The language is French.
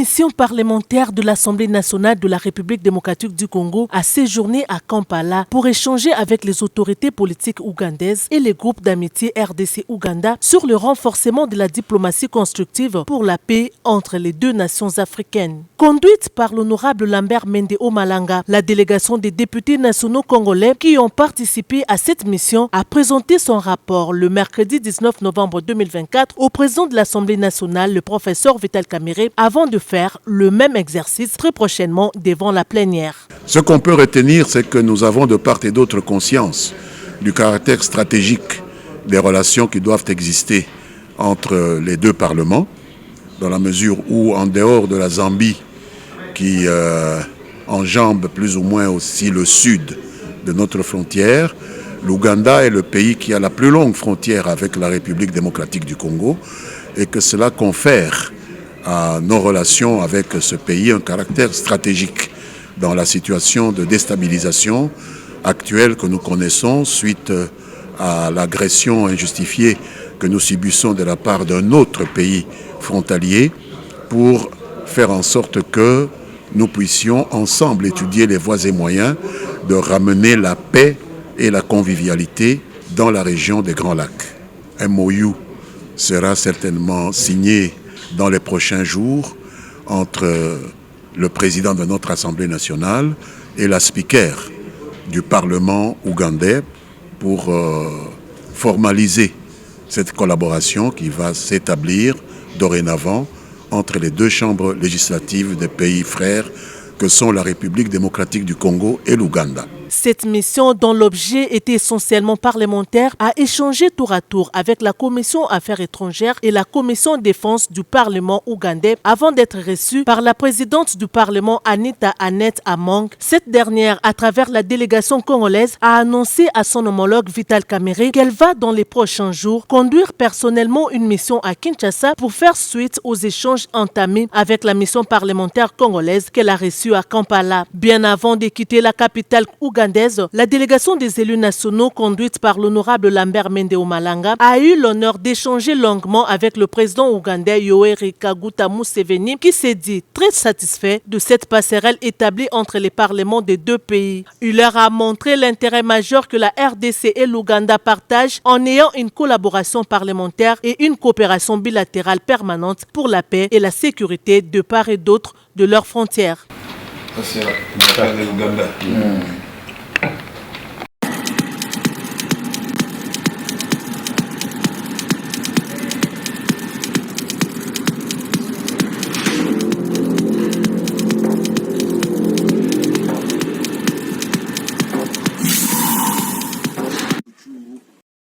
mission parlementaire de l'Assemblée nationale de la République démocratique du Congo a séjourné à Kampala pour échanger avec les autorités politiques ougandaises et les groupes d'amitié RDC-Ouganda sur le renforcement de la diplomatie constructive pour la paix entre les deux nations africaines. Conduite par l'honorable Lambert Mende Omalanga, la délégation des députés nationaux congolais qui ont participé à cette mission a présenté son rapport le mercredi 19 novembre 2024 au président de l'Assemblée nationale, le professeur Vital Kamerhe, avant de faire le même exercice très prochainement devant la plénière. Ce qu'on peut retenir, c'est que nous avons de part et d'autre conscience du caractère stratégique des relations qui doivent exister entre les deux parlements, dans la mesure où, en dehors de la Zambie, qui enjambe plus ou moins aussi le sud de notre frontière, l'Ouganda est le pays qui a la plus longue frontière avec la République démocratique du Congo, et que cela confère à nos relations avec ce pays un caractère stratégique dans la situation de déstabilisation actuelle que nous connaissons suite à l'agression injustifiée que nous subissons de la part d'un autre pays frontalier, pour faire en sorte que nous puissions ensemble étudier les voies et moyens de ramener la paix et la convivialité dans la région des Grands Lacs. Un MOU sera certainement signé dans les prochains jours entre le président de notre Assemblée nationale et la speaker du Parlement ougandais pour formaliser cette collaboration qui va s'établir dorénavant entre les deux chambres législatives des pays frères que sont la République démocratique du Congo et l'Ouganda. Cette mission, dont l'objet était essentiellement parlementaire, a échangé tour à tour avec la Commission Affaires étrangères et la Commission Défense du Parlement ougandais avant d'être reçue par la présidente du Parlement Anita Annette Among. Cette dernière, à travers la délégation congolaise, a annoncé à son homologue Vital Kamerhe qu'elle va dans les prochains jours conduire personnellement une mission à Kinshasa pour faire suite aux échanges entamés avec la mission parlementaire congolaise qu'elle a reçue à Kampala. Bien avant de quitter la capitale ougandaise, la délégation des élus nationaux conduite par l'honorable Lambert Mende Omalanga a eu l'honneur d'échanger longuement avec le président ougandais Yoweri Kaguta Museveni, qui s'est dit très satisfait de cette passerelle établie entre les parlements des deux pays. Il leur a montré l'intérêt majeur que la RDC et l'Ouganda partagent en ayant une collaboration parlementaire et une coopération bilatérale permanente pour la paix et la sécurité de part et d'autre de leurs frontières. Ça, c'est l'Ouganda.